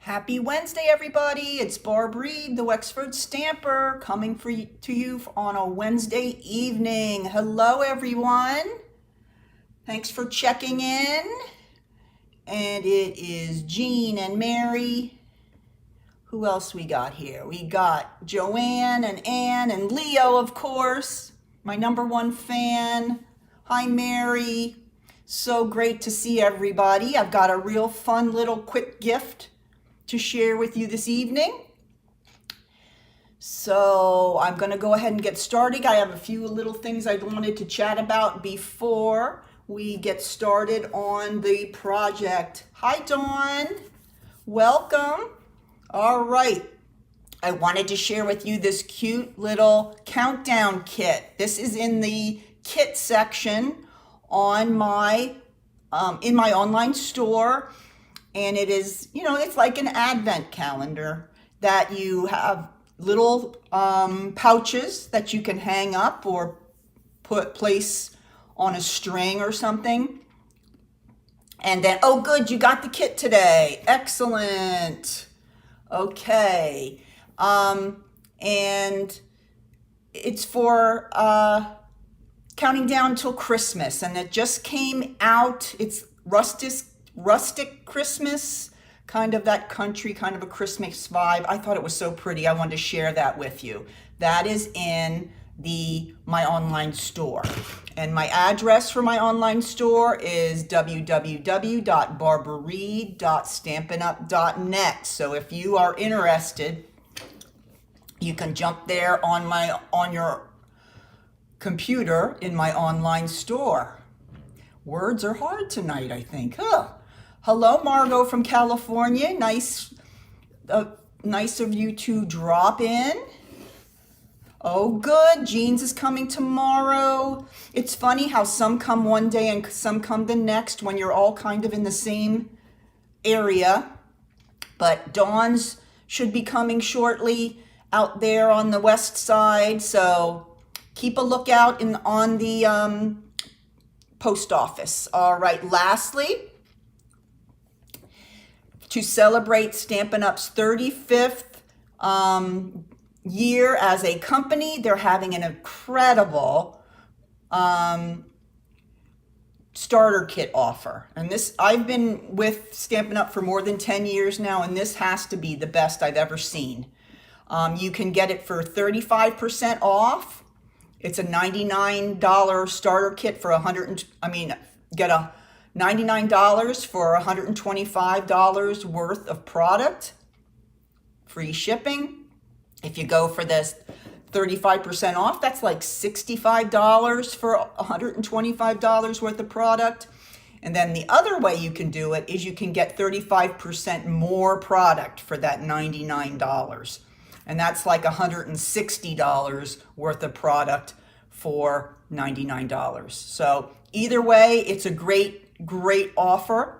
Happy Wednesday, everybody. It's Barb Reed, the Wexford Stamper, coming to you on a Wednesday evening. Hello, everyone. Thanks for checking in. And it is Jean and Mary. Who else we got here? We got Joanne and Ann and Leo, of course, my number one fan. Hi, Mary. So great to see everybody. I've got a real fun little quick gift to share with you this evening. So I'm going to go ahead and get started. I have a few little things I wanted to chat about before we get started on the project. Hi, Dawn. Welcome. All right. I wanted to share with you this cute little countdown kit. This is in the kit section on my in my online store. And it is, it's like an advent calendar that you have little pouches that you can hang up or place on a string or something. And then, oh, good, you got the kit today. Excellent. Okay. And it's for counting down till Christmas. And it just came out. It's rustic Christmas, kind of that country, kind of a Christmas vibe. I thought it was so pretty. I wanted to share that with you. That is in my online store. And my address for my online store is www.barbarareed.stampinup.net. So if you are interested, you can jump there on your computer in my online store. Words are hard tonight, I think. Huh. Hello, Margot from California. Nice of you to drop in. Oh, good. Jeans is coming tomorrow. It's funny how some come one day and some come the next when you're all kind of in the same area. But Dawn's should be coming shortly out there on the west side. So keep a lookout on the post office. All right. Lastly, to celebrate Stampin' Up's 35th year as a company, they're having an incredible starter kit offer. And this, I've been with Stampin' Up for more than 10 years now, and this has to be the best I've ever seen. You can get it for 35% off. It's a $99 starter kit for get a $99 for $125 worth of product, free shipping. If you go for this 35% off, that's like $65 for $125 worth of product. And then the other way you can do it is you can get 35% more product for that $99. And that's like $160 worth of product for $99. So either way, it's a great offer.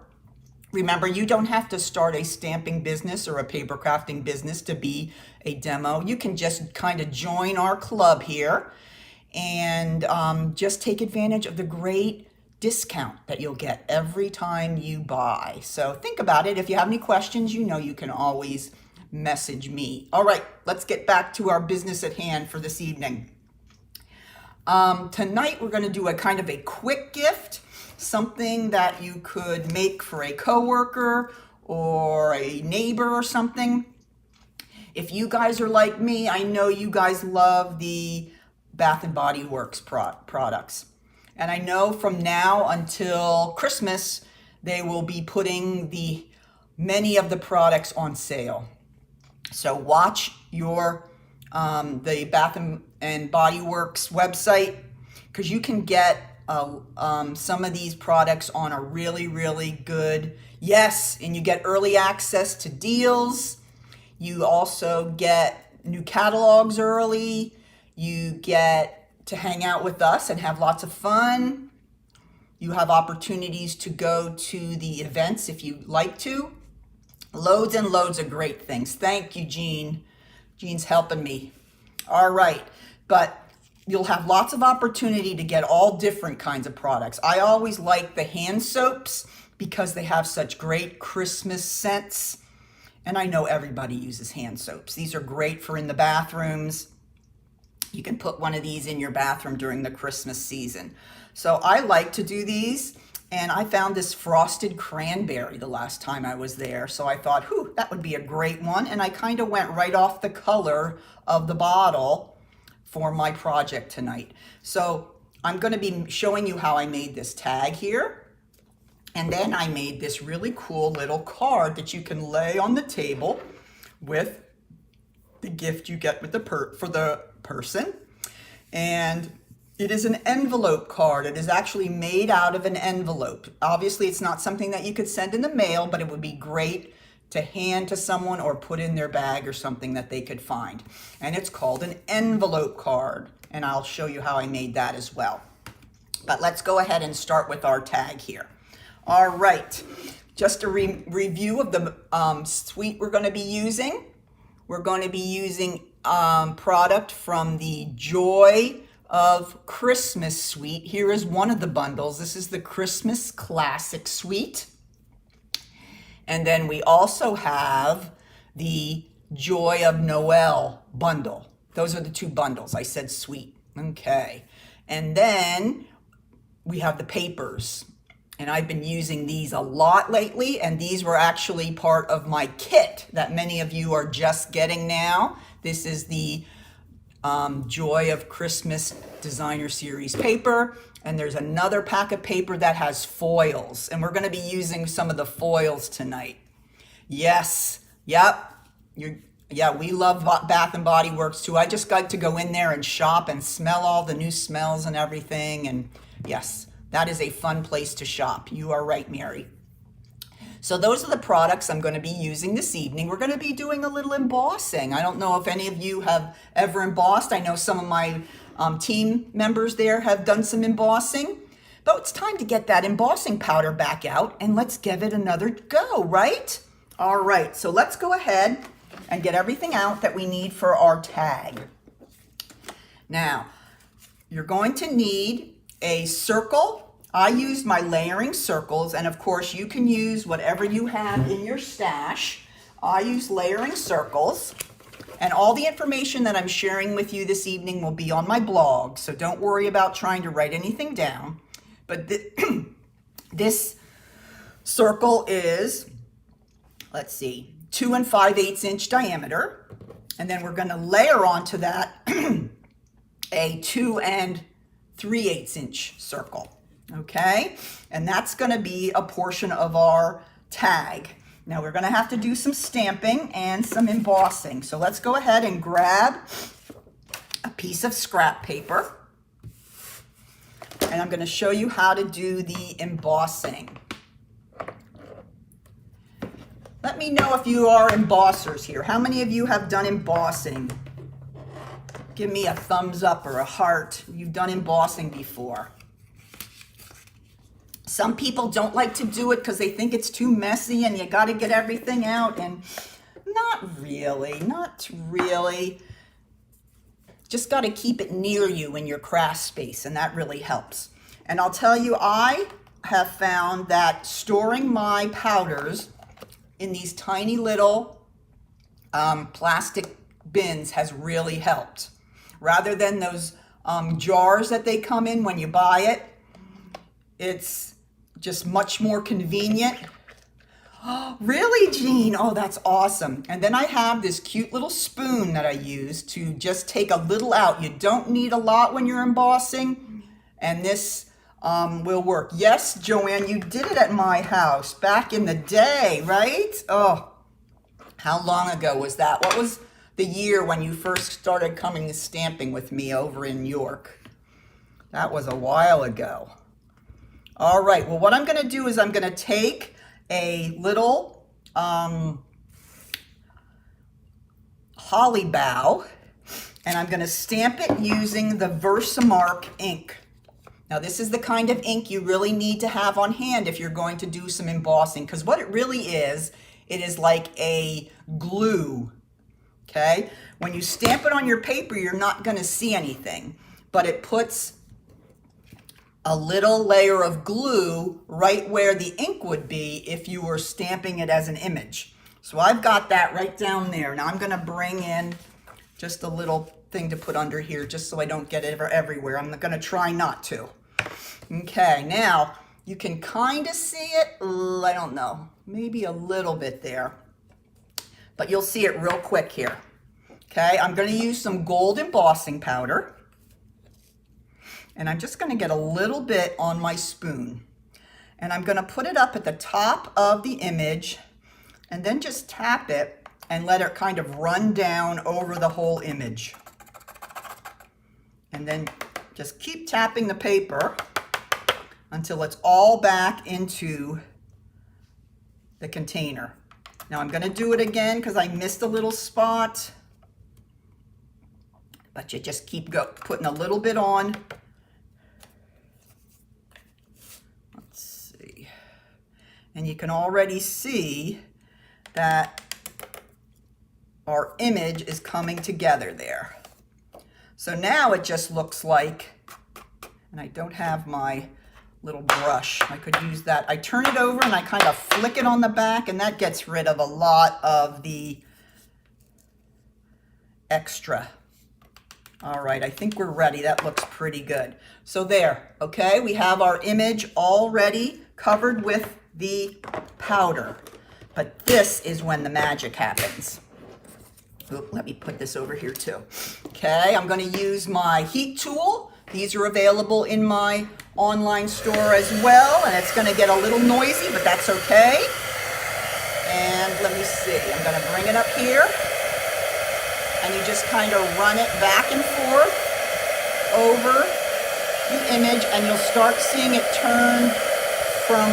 Remember, you don't have to start a stamping business or a paper crafting business to be a demo. You can just kind of join our club here and just take advantage of the great discount that you'll get every time you buy. So think about it. If you have any questions, you can always message me. All right, let's get back to our business at hand for this evening. Tonight, we're going to do a kind of a quick gift, something that you could make for a coworker or a neighbor or something. If you guys are like me, I know you guys love the Bath and Body Works products. And I know from now until Christmas, they will be putting many of the products on sale. So watch the Bath and Body Works website, because you can get some of these products on a really, really good, and you get early access to deals. You also get new catalogs early. You get to hang out with us and have lots of fun. You have opportunities to go to the events if you like to. Loads and loads of great things. Thank you, Jean. Jean's helping me. All right. But you'll have lots of opportunity to get all different kinds of products. I always like the hand soaps because they have such great Christmas scents. And I know everybody uses hand soaps. These are great for in the bathrooms. You can put one of these in your bathroom during the Christmas season. So I like to do these, and I found this frosted cranberry the last time I was there. So I thought, whew, that would be a great one. And I kind of went right off the color of the bottle for my project tonight. So I'm going to be showing you how I made this tag here. And then I made this really cool little card that you can lay on the table with the gift you get with for the person. And it is an envelope card. It is actually made out of an envelope. Obviously, it's not something that you could send in the mail, but it would be great to hand to someone or put in their bag or something that they could find. And it's called an envelope card. And I'll show you how I made that as well. But let's go ahead and start with our tag here. All right, just a review of the suite we're going to be using. We're going to be using product from the Joy of Christmas suite. Here is one of the bundles. This is the Christmas Classic suite. And then we also have the Joy of Noel bundle. Those are the two bundles. I said suite. Okay. And then we have the papers. And I've been using these a lot lately, and these were actually part of my kit that many of you are just getting now. This is the Joy of Christmas Designer Series paper, and there's another pack of paper that has foils, and we're going to be using some of the foils tonight. Yes, yep, yeah, we love Bath and Body Works too. I just got to go in there and shop and smell all the new smells and everything, and yes. That is a fun place to shop. You are right, Mary. So those are the products I'm going to be using this evening. We're going to be doing a little embossing. I don't know if any of you have ever embossed. I know some of my team members there have done some embossing. But it's time to get that embossing powder back out and let's give it another go, right? All right, so let's go ahead and get everything out that we need for our tag. Now, you're going to need a circle. I used my layering circles, and of course you can use whatever you have in your stash. I use layering circles, and all the information that I'm sharing with you this evening will be on my blog, so don't worry about trying to write anything down. But this circle is, let's see, 2 5/8 inch diameter, and then we're going to layer onto that a 2 3/8 inch circle, okay? And that's going to be a portion of our tag. Now we're going to have to do some stamping and some embossing. So let's go ahead and grab a piece of scrap paper. And I'm going to show you how to do the embossing. Let me know if you are embossers here. How many of you have done embossing? Give me a thumbs up or a heart. You've done embossing before. Some people don't like to do it because they think it's too messy and you got to get everything out, and not really. Just got to keep it near you in your craft space, and that really helps. And I'll tell you, I have found that storing my powders in these tiny little plastic bins has really helped. Rather than those jars that they come in when you buy it, it's just much more convenient. Oh, really, Jean? Oh, that's awesome. And then I have this cute little spoon that I use to just take a little out. You don't need a lot when you're embossing, and this will work. Yes, Joanne, you did it at my house back in the day, right? Oh, how long ago was that? What was the year when you first started coming to stamping with me over in York? That was a while ago. All right, well, what I'm going to do is I'm going to take a little holly bough, and I'm going to stamp it using the Versamark ink. Now, this is the kind of ink you really need to have on hand if you're going to do some embossing, because what it really is, it is like a glue. Okay, when you stamp it on your paper, you're not going to see anything, but it puts a little layer of glue right where the ink would be if you were stamping it as an image. So I've got that right down there. Now I'm gonna bring in just a little thing to put under here just so I don't get it everywhere. I'm gonna try not to. Okay, now you can kind of see it, I don't know, maybe a little bit there, but you'll see it real quick here. Okay, I'm gonna use some gold embossing powder, and I'm just gonna get a little bit on my spoon, and I'm gonna put it up at the top of the image, and then just tap it and let it kind of run down over the whole image. And then just keep tapping the paper until it's all back into the container. Now I'm gonna do it again because I missed a little spot, but you just keep putting a little bit on. Let's see. And you can already see that our image is coming together there. So now it just looks like, and I don't have my little brush, I could use that. I turn it over and I kind of flick it on the back, and that gets rid of a lot of the extra. All right, I think we're ready. That looks pretty good. So there, okay, we have our image already covered with the powder. But this is when the magic happens. Oop, let me put this over here too. Okay, I'm going to use my heat tool. These are available in my online store as well, and it's going to get a little noisy, but that's okay. And let me see, I'm going to bring it up here, and you just kind of run it back and forth over the image, and you'll start seeing it turn from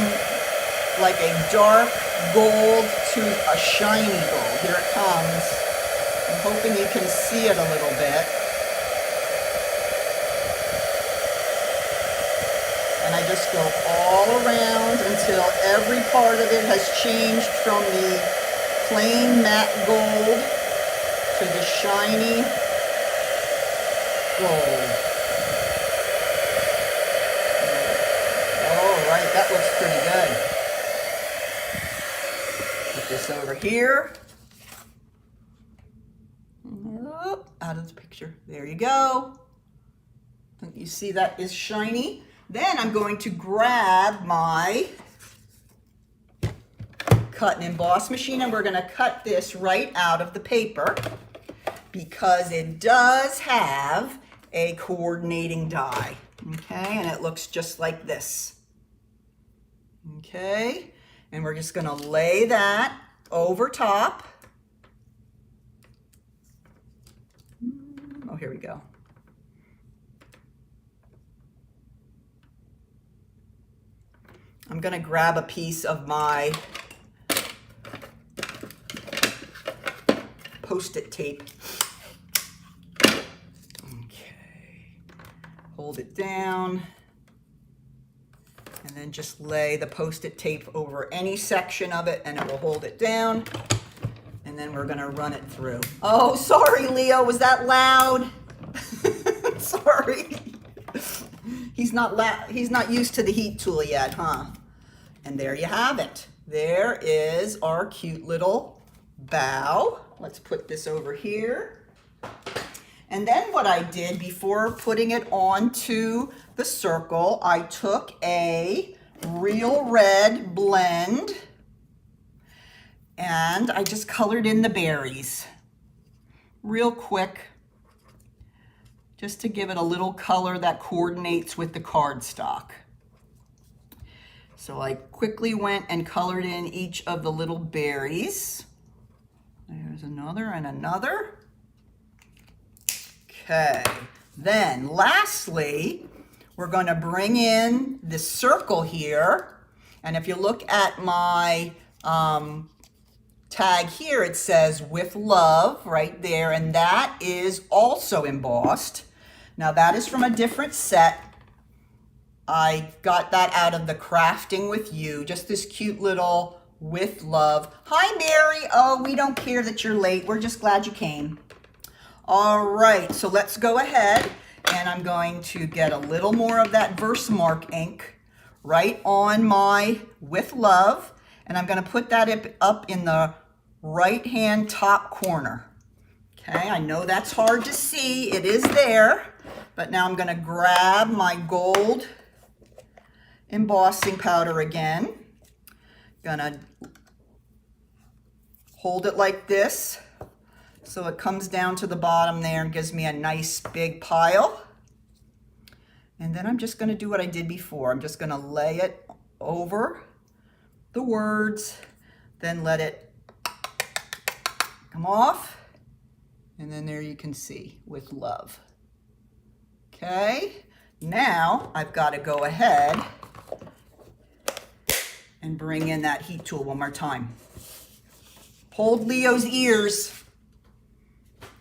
like a dark gold to a shiny gold. Here it comes. I'm hoping you can see it a little bit. And I just go all around until every part of it has changed from the plain matte gold to the shiny gold. All right, that looks pretty good. Put this over here. Oh, out of the picture. There you go. Don't you see that is shiny? Then I'm going to grab my cut and emboss machine, and we're going to cut this right out of the paper because it does have a coordinating die. Okay, and it looks just like this. Okay, and we're just going to lay that over top. Oh, here we go. I'm going to grab a piece of my Post-it tape. Okay. Hold it down. And then just lay the Post-it tape over any section of it, and it will hold it down. And then we're going to run it through. Oh, sorry, Leo. Was that loud? Sorry. He's not used to the heat tool yet, huh? And there you have it. There is our cute little bow. Let's put this over here. And then what I did before putting it onto the circle, I took a Real Red blend and I just colored in the berries real quick, just to give it a little color that coordinates with the cardstock. So I quickly went and colored in each of the little berries. There's another and another. Okay, then lastly, we're going to bring in the circle here. And if you look at my tag here, it says "With Love" right there, and that is also embossed. Now that is from a different set. I got that out of the Crafting with You, just this cute little "With Love." Hi, Mary. Oh, we don't care that you're late. We're just glad you came. All right, so let's go ahead, and I'm going to get a little more of that Versamark ink right on my "With Love," and I'm going to put that up in the right-hand top corner. Okay, I know that's hard to see. It is there, but now I'm going to grab my gold embossing powder again. Gonna hold it like this so it comes down to the bottom there and gives me a nice big pile. And then I'm just going to do what I did before. I'm just going to lay it over the words, then let it come off. And then there you can see, with love. Okay, now I've got to go ahead and bring in that heat tool one more time. Hold Leo's ears.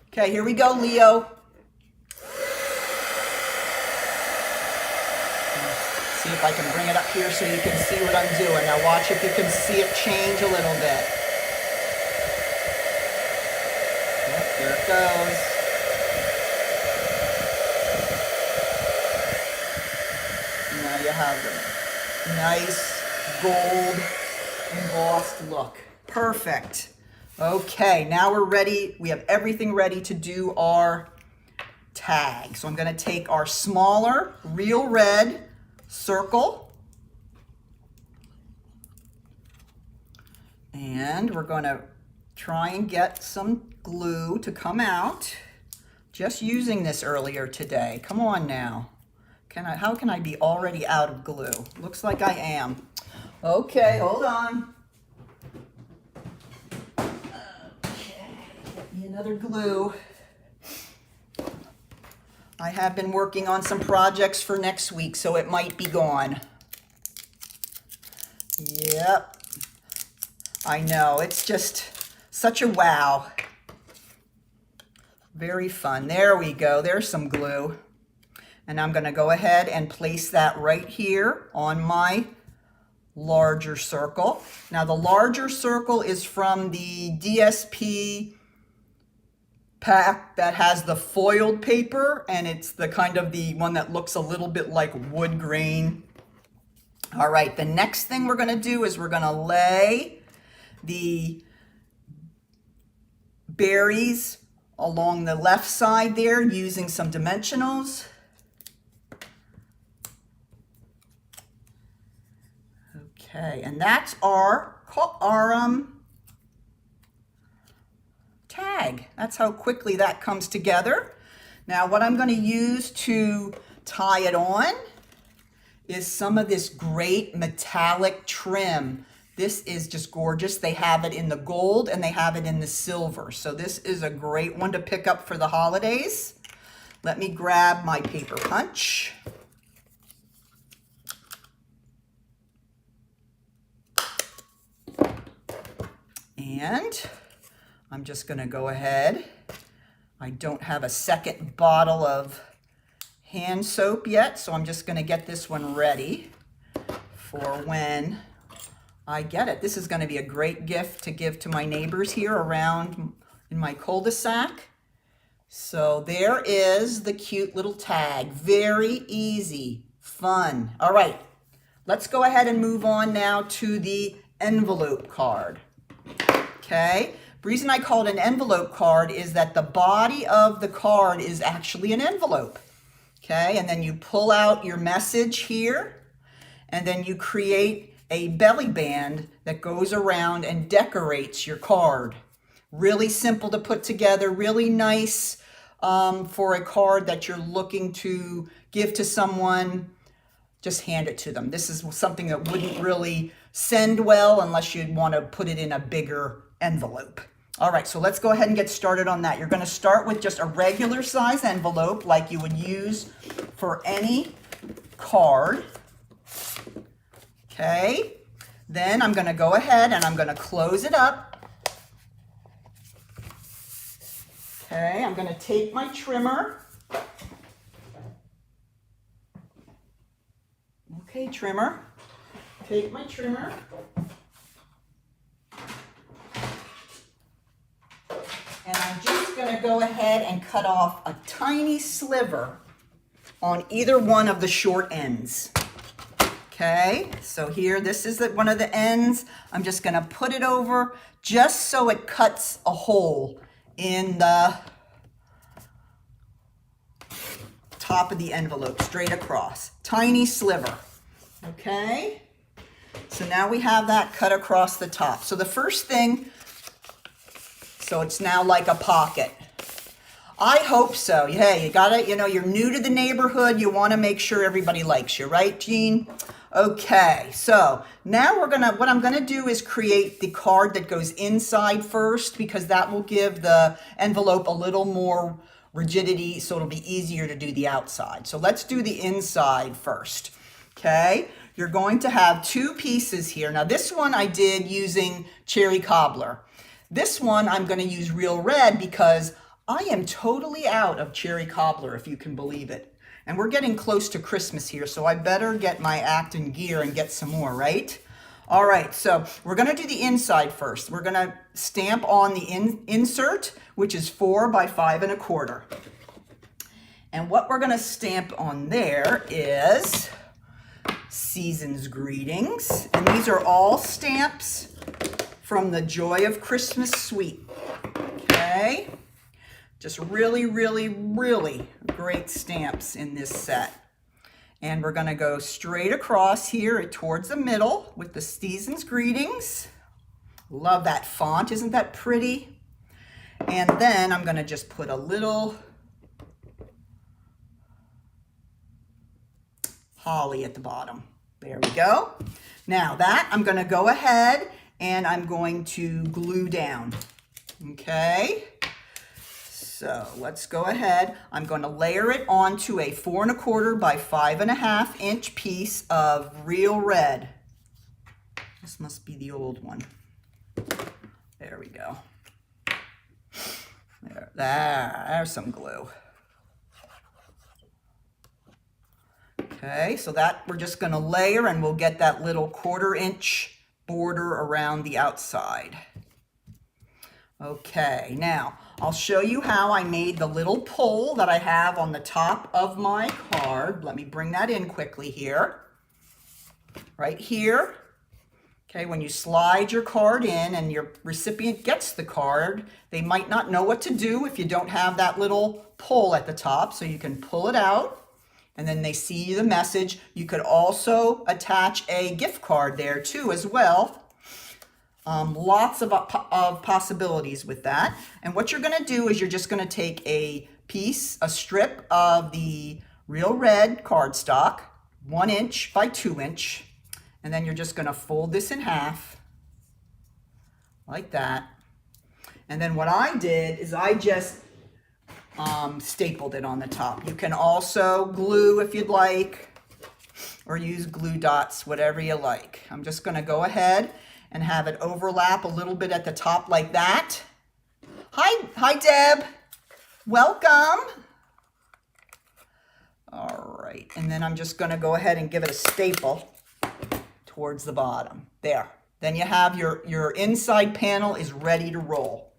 Okay, here we go, Leo. See if I can bring it up here so you can see what I'm doing. Now watch if you can see it change a little bit. Yep, there it goes. Now you have the nice gold embossed look. Perfect. Okay, now we're ready. We have everything ready to do our tag. So I'm going to take our smaller real red circle and we're going to try and get some glue to come out. Just using this earlier today. Come on now. How can I be already out of glue? Looks like I am. Okay, hold on. Okay, get me another glue. I have been working on some projects for next week, so it might be gone. Yep. I know, it's just such a wow. Very fun. There we go. There's some glue. And I'm going to go ahead and place that right here on my larger circle. Now the larger circle is from the DSP pack that has the foiled paper, and it's the kind of the one that looks a little bit like wood grain. All right, the next thing we're going to do is we're going to lay the berries along the left side there using some dimensionals. Okay, and that's our tag. That's how quickly that comes together. Now what I'm going to use to tie it on is some of this great metallic trim. This is just gorgeous. They have it in the gold and they have it in the silver. So this is a great one to pick up for the holidays. Let me grab my paper punch. And I'm just going to go ahead. I don't have a second bottle of hand soap yet, so I'm just going to get this one ready for when I get it. This is going to be a great gift to give to my neighbors here around in my cul-de-sac. So there is the cute little tag. Very easy, fun. All right, let's go ahead and move on now to the envelope card. Okay, the reason I call it an envelope card is that the body of the card is actually an envelope. Okay, and then you pull out your message here, and then you create a belly band that goes around and decorates your card. Really simple to put together, really nice for a card that you're looking to give to someone. Just hand it to them. This is something that wouldn't really send well unless you'd want to put it in a bigger envelope. All right, so let's go ahead and get started on that. You're going to start with just a regular size envelope like you would use for any card. Okay, then I'm going to go ahead and I'm going to close it up. Okay, I'm going to take my trimmer. Okay, trimmer. Take my trimmer. And I'm just going to go ahead and cut off a tiny sliver on either one of the short ends. Okay, so here, this is one of the ends. I'm just gonna put it over just so it cuts a hole in the top of the envelope, straight across. Tiny sliver, okay? So now we have that cut across the top. So the first thing, so it's now like a pocket. I hope so. Hey, you gotta, you're new to the neighborhood. You wanna make sure everybody likes you, right, Jean? Okay, so now what I'm gonna do is create the card that goes inside first, because that will give the envelope a little more rigidity, so it'll be easier to do the outside. So let's do the inside first, okay? You're going to have two pieces here. Now this one I did using cherry cobbler. This one I'm gonna use real red because I am totally out of cherry cobbler, if you can believe it. And we're getting close to Christmas here, so I better get my act in gear and get some more, right? All right, so we're gonna do the inside first. We're gonna stamp on the insert, which is 4 by 5 1/4. And what we're gonna stamp on there is Season's Greetings. And these are all stamps from the Joy of Christmas Suite, okay? Just really, really, really great stamps in this set. And we're gonna go straight across here towards the middle with the Season's Greetings. Love that font, isn't that pretty? And then I'm gonna just put a little holly at the bottom. There we go. Now that I'm gonna go ahead and I'm going to glue down, okay? So let's go ahead. I'm going to layer it onto a 4 1/4 by 5 1/2 inch piece of real red. This must be the old one. There we go. There's some glue. Okay, so that we're just going to layer, and we'll get that little 1/4 inch border around the outside. Okay, now I'll show you how I made the little pull that I have on the top of my card. Let me bring that in quickly here. Right here. Okay, when you slide your card in and your recipient gets the card, they might not know what to do if you don't have that little pull at the top. So you can pull it out and then they see the message. You could also attach a gift card there too as well. Lots of possibilities with that. And what you're going to do is you're just going to take a strip of the real red cardstock, 1 inch by 2 inch, and then you're just going to fold this in half like that. And then what I did is I just stapled it on the top. You can also glue if you'd like, or use glue dots, whatever you like. I'm just going to go ahead and have it overlap a little bit at the top like that. Hi Deb, welcome. All right, and then I'm just gonna go ahead and give it a staple towards the bottom. There, then you have your inside panel is ready to roll.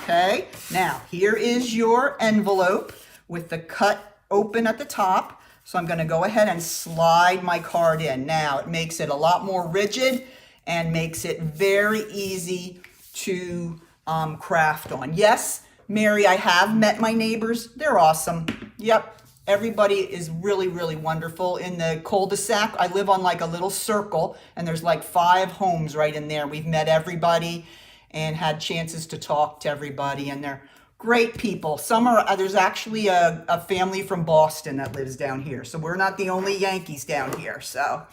Okay, now here is your envelope with the cut open at the top. So I'm gonna go ahead and slide my card in. Now it makes it a lot more rigid and makes it very easy to craft on. Yes, Mary, I have met my neighbors. They're awesome. Yep, everybody is really, really wonderful. In the cul-de-sac, I live on like a little circle, and there's like 5 homes right in there. We've met everybody and had chances to talk to everybody, and they're great people. There's actually a family from Boston that lives down here, so we're not the only Yankees down here. So,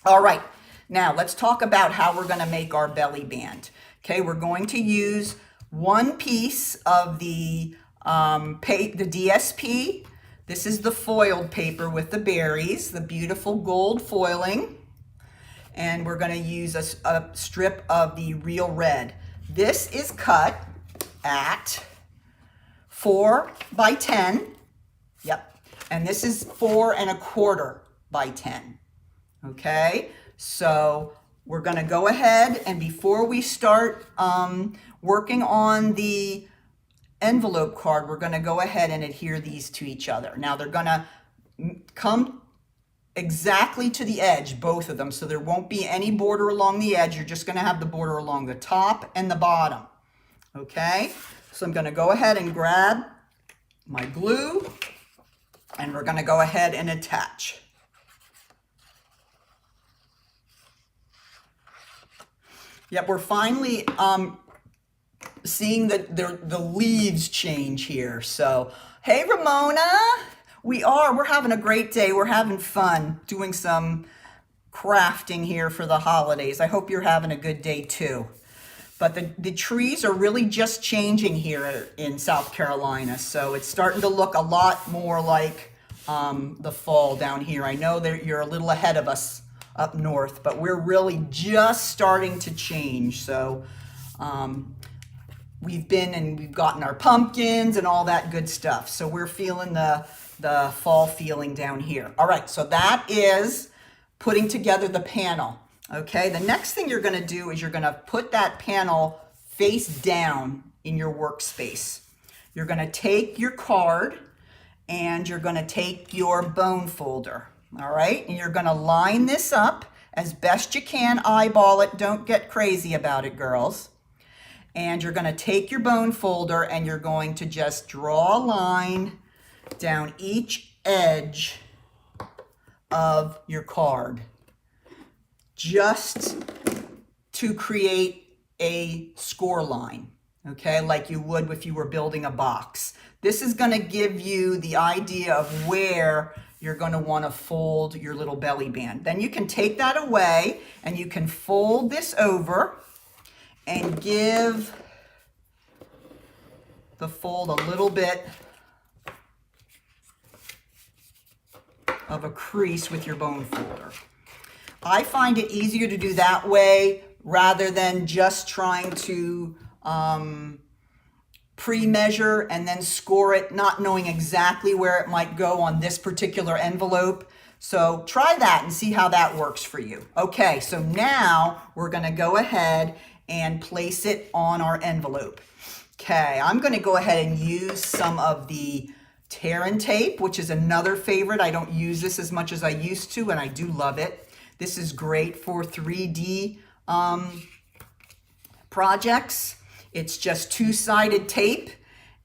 all right. Now, let's talk about how we're going to make our belly band. Okay, we're going to use 1 piece of the DSP. This is the foiled paper with the berries, the beautiful gold foiling. And we're going to use a strip of the real red. This is cut at 4 by 10. Yep. And this is 4 1/4 by 10. Okay. So we're going to go ahead, and before we start working on the envelope card, we're going to go ahead and adhere these to each other. Now they're going to come exactly to the edge, both of them. So there won't be any border along the edge. You're just going to have the border along the top and the bottom. Okay, so I'm going to go ahead and grab my glue and we're going to go ahead and attach. Yep, we're finally seeing the leaves change here. So, hey Ramona, we're having a great day. We're having fun doing some crafting here for the holidays. I hope you're having a good day too. But the trees are really just changing here in South Carolina. So it's starting to look a lot more like the fall down here. I know that you're a little ahead of us up north, but we're really just starting to change. So we've gotten our pumpkins and all that good stuff. So we're feeling the fall feeling down here. All right, so that is putting together the panel. Okay, the next thing you're going to do is you're going to put that panel face down in your workspace. You're going to take your card and you're going to take your bone folder. All right, and you're going to line this up as best you can, eyeball it, don't get crazy about it, girls. And you're going to take your bone folder and you're going to just draw a line down each edge of your card, just to create a score line, okay, like you would if you were building a box. This is going to give you the idea of where you're going to want to fold your little belly band. Then you can take that away and you can fold this over and give the fold a little bit of a crease with your bone folder. I find it easier to do that way rather than just trying to pre-measure and then score it, not knowing exactly where it might go on this particular envelope. So try that and see how that works for you. Okay, so now we're going to go ahead and place it on our envelope. Okay, I'm going to go ahead and use some of the tear and tape, which is another favorite. I don't use this as much as I used to, and I do love it. This is great for 3D projects. It's just two-sided tape,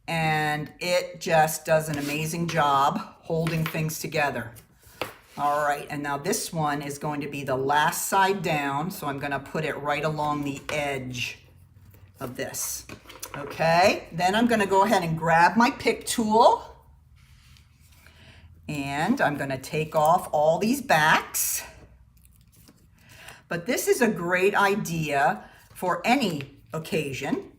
and it just does an amazing job holding things together. All right, and now this one is going to be the last side down, so I'm going to put it right along the edge of this. Okay, then I'm going to go ahead and grab my pick tool, and I'm going to take off all these backs. But this is a great idea for any occasion.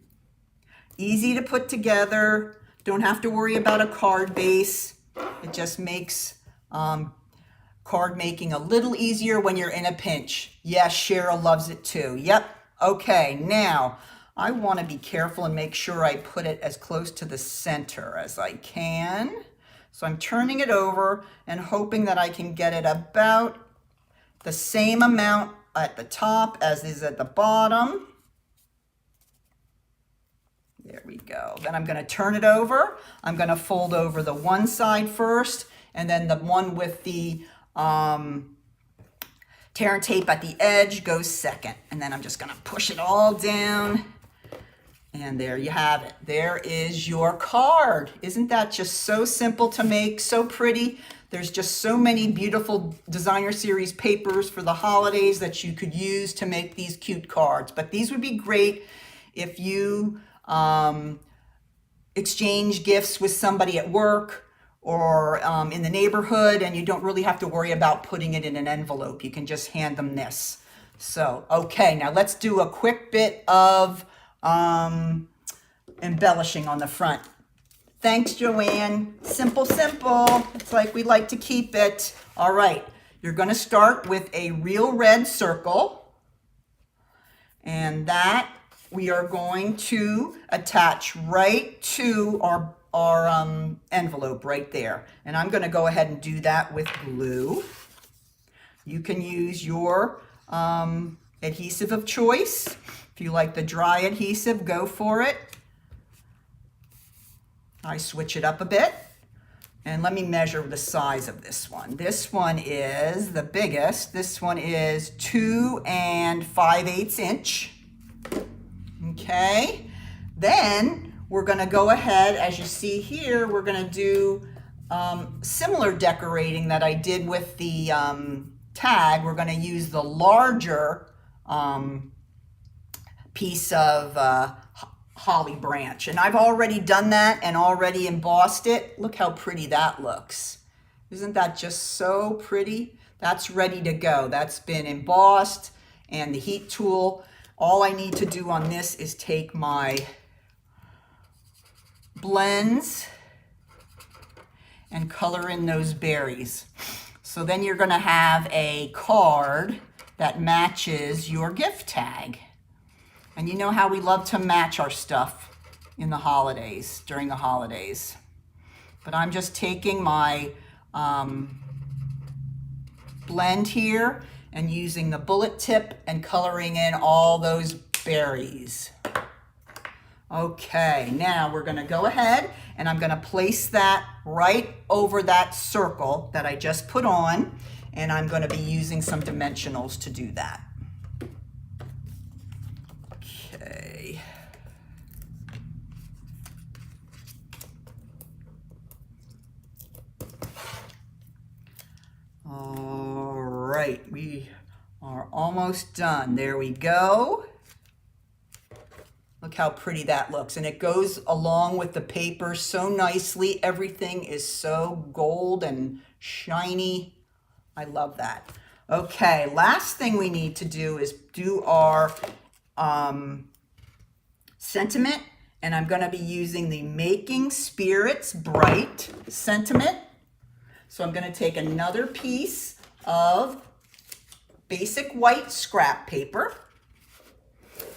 Easy to put together, don't have to worry about a card base. It just makes card making a little easier when you're in a pinch. Yes, Cheryl loves it too. Yep, okay, now I want to be careful and make sure I put it as close to the center as I can. So I'm turning it over and hoping that I can get it about the same amount at the top as is at the bottom. There we go. Then I'm going to turn it over. I'm going to fold over the one side first, and then the one with the tear and tape at the edge goes second. And then I'm just going to push it all down. And there you have it. There is your card. Isn't that just so simple to make, so pretty? There's just so many beautiful designer series papers for the holidays that you could use to make these cute cards. But these would be great if you exchange gifts with somebody at work or in the neighborhood, and you don't really have to worry about putting it in an envelope. You can just hand them this. So, okay, now let's do a quick bit of embellishing on the front. Thanks, Joanne. Simple, simple. It's like we like to keep it. All right, you're going to start with a real red circle, and that we are going to attach right to our envelope right there. And I'm going to go ahead and do that with glue. You can use your adhesive of choice. If you like the dry adhesive, go for it. I switch it up a bit And let me measure the size of this one. This one is the biggest. This one is 2 5/8 inch. Okay. Then we're going to go ahead, as you see here, we're going to do similar decorating that I did with the tag. We're going to use the larger piece of holly branch, and I've already done that and already embossed it. Look how pretty that looks. Isn't that just so pretty? That's ready to go. That's been embossed, and the heat tool, all I need to do on this is take my blends and color in those berries. So then you're going to have a card that matches your gift tag. And you know how we love to match our stuff in the holidays, during the holidays. But I'm just taking my blend here and using the bullet tip and coloring in all those berries. Okay, now we're gonna go ahead and I'm gonna place that right over that circle that I just put on, and I'm gonna be using some dimensionals to do that. Okay. All right, we are almost done. There we go. Look how pretty that looks, and it goes along with the paper so nicely. Everything is so gold and shiny. I love that. Okay, last thing we need to do is do our sentiment, and I'm going to be using the Making Spirits Bright sentiment. So I'm going to take another piece of basic white scrap paper,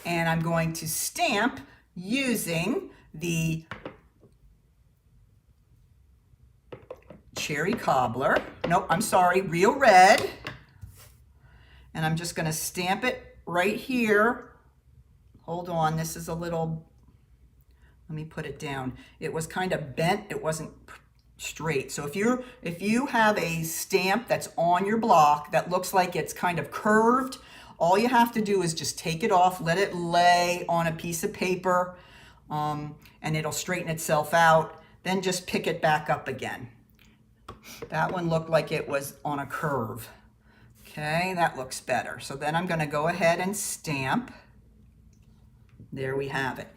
and I'm going to stamp using the cherry cobbler. Nope, I'm sorry, real red. And I'm just going to stamp it right here. Hold on, this is a little, let me put it down. It was kind of bent, it wasn't straight. So if you have a stamp that's on your block that looks like it's kind of curved, all you have to do is just take it off, let it lay on a piece of paper, and it'll straighten itself out. Then just pick it back up again. That one looked like it was on a curve. Okay, that looks better. So then I'm going to go ahead and stamp. There we have it.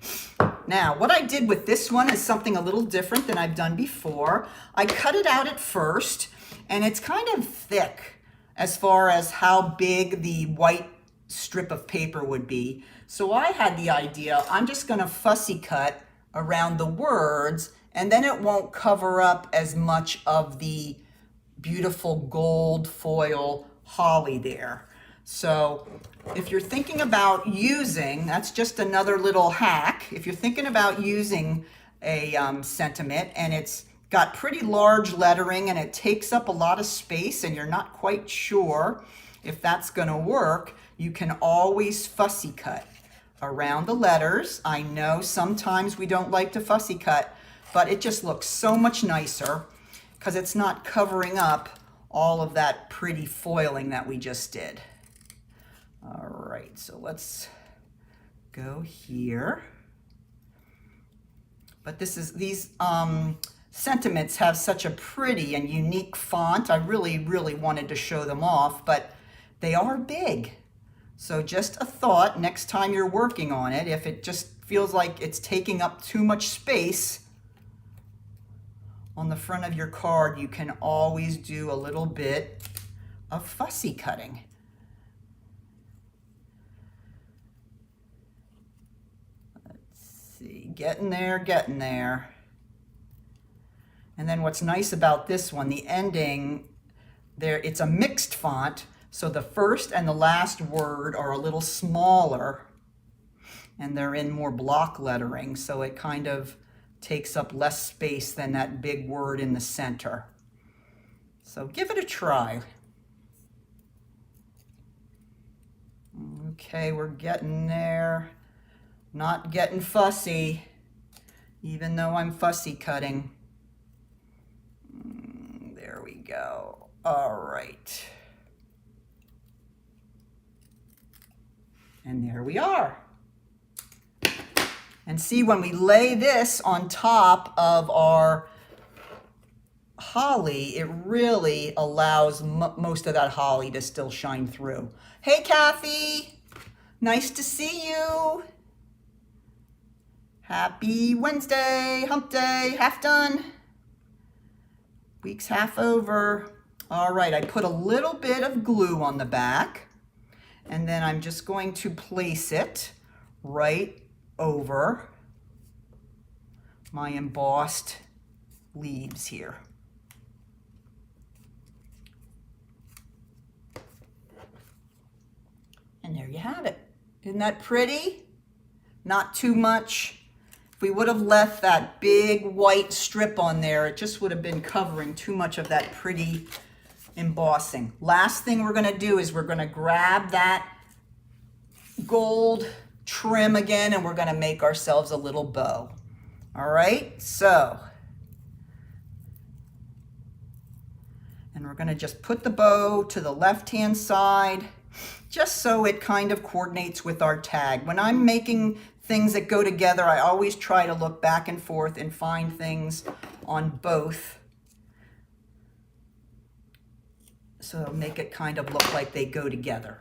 Now, what I did with this one is something a little different than I've done before. I cut it out at first, and it's kind of thick as far as how big the white strip of paper would be. So I had the idea, I'm just going to fussy cut around the words, and then it won't cover up as much of the beautiful gold foil holly there. So if you're thinking about using, that's just another little hack. If you're thinking about using a sentiment and it's got pretty large lettering and it takes up a lot of space and you're not quite sure if that's going to work, you can always fussy cut around the letters. I know sometimes we don't like to fussy cut, but it just looks so much nicer because it's not covering up all of that pretty foiling that we just did. All right, so let's go here. But these sentiments have such a pretty and unique font. I really wanted to show them off, but they are big. So just a thought, next time you're working on it, if it just feels like it's taking up too much space on the front of your card, you can always do a little bit of fussy cutting. Let's see, getting there. And then what's nice about this one, the ending there, it's a mixed font, so the first and the last word are a little smaller and they're in more block lettering, so it kind of takes up less space than that big word in the center. So give it a try. Okay, we're getting there. Not getting fussy, even though I'm fussy cutting. we go. All right. And there we are. And see, when we lay this on top of our holly, it really allows most of that holly to still shine through. Hey, Kathy, nice to see you. Happy Wednesday, hump day, half done. Week's half over. All right, I put a little bit of glue on the back, and then I'm just going to place it right over my embossed leaves here. And there you have it. Isn't that pretty? Not too much. If we would have left that big white strip on there, it just would have been covering too much of that pretty embossing. Last thing we're going to do is we're going to grab that gold trim again, and we're going to make ourselves a little bow. All right, so, and we're going to just put the bow to the left-hand side, just so it kind of coordinates with our tag. When I'm making things that go together, I always try to look back and forth and find things on both, so it'll make it kind of look like they go together.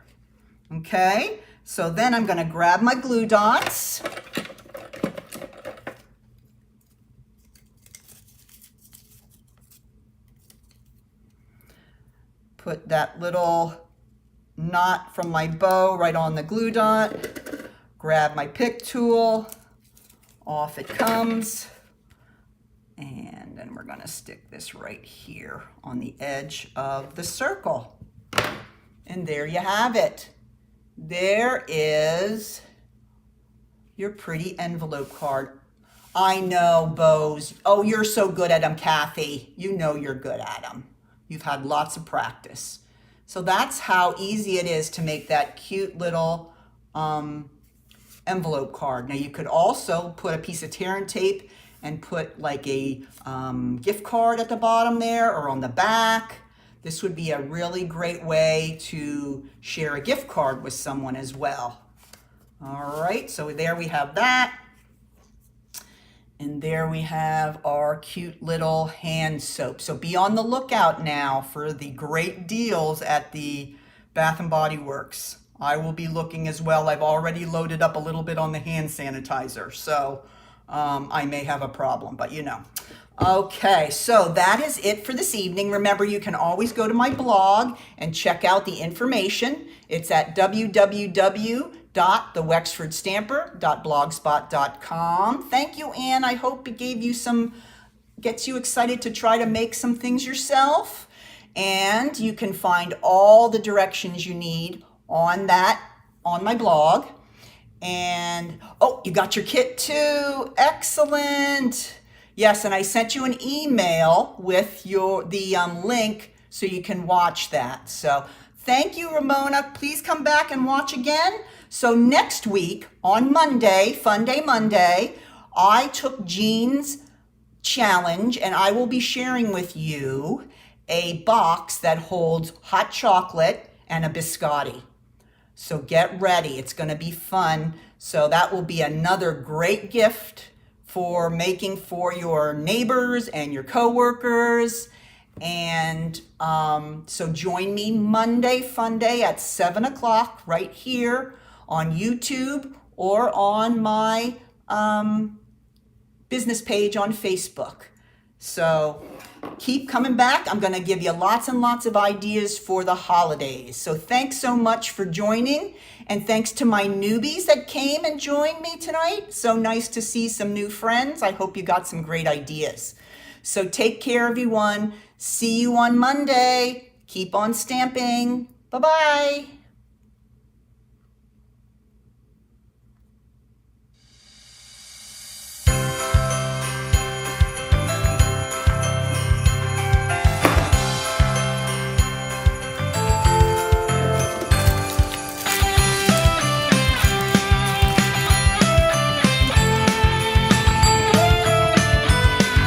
Okay, so then I'm going to grab my glue dots. Put that little knot from my bow right on the glue dot. Grab my pick tool. Off it comes. And then we're going to stick this right here on the edge of the circle. And there you have it. There is your pretty envelope card. I know bows. Oh, you're so good at them, Kathy. You know you're good at them. You've had lots of practice. So that's how easy it is to make that cute little envelope card. Now you could also put a piece of tear and tape and put like a gift card at the bottom there or on the back. This would be a really great way to share a gift card with someone as well. All right, so there we have that. And there we have our cute little hand soap. So be on the lookout now for the great deals at the Bath & Body Works. I will be looking as well. I've already loaded up a little bit on the hand sanitizer, so I may have a problem, but you know. Okay, so that is it for this evening. Remember, you can always go to my blog and check out the information. It's at www.thewexfordstamper.blogspot.com. Thank you, Anne. I hope it gave you gets you excited to try to make some things yourself. And you can find all the directions you need on my blog. And, oh, you got your kit too. Excellent. Yes, and I sent you an email with the link so you can watch that. So thank you, Ramona. Please come back and watch again. So next week on Monday, Fun Day Monday, I took Jean's challenge and I will be sharing with you a box that holds hot chocolate and a biscotti. So get ready. It's going to be fun. So that will be another great gift for making for your neighbors and your coworkers. And so join me Monday Fun Day at 7 o'clock right here on YouTube or on my business page on Facebook. So keep coming back. I'm going to give you lots and lots of ideas for the holidays. So thanks so much for joining. And thanks to my newbies that came and joined me tonight. So nice to see some new friends. I hope you got some great ideas. So take care, everyone. See you on Monday. Keep on stamping. Bye-bye.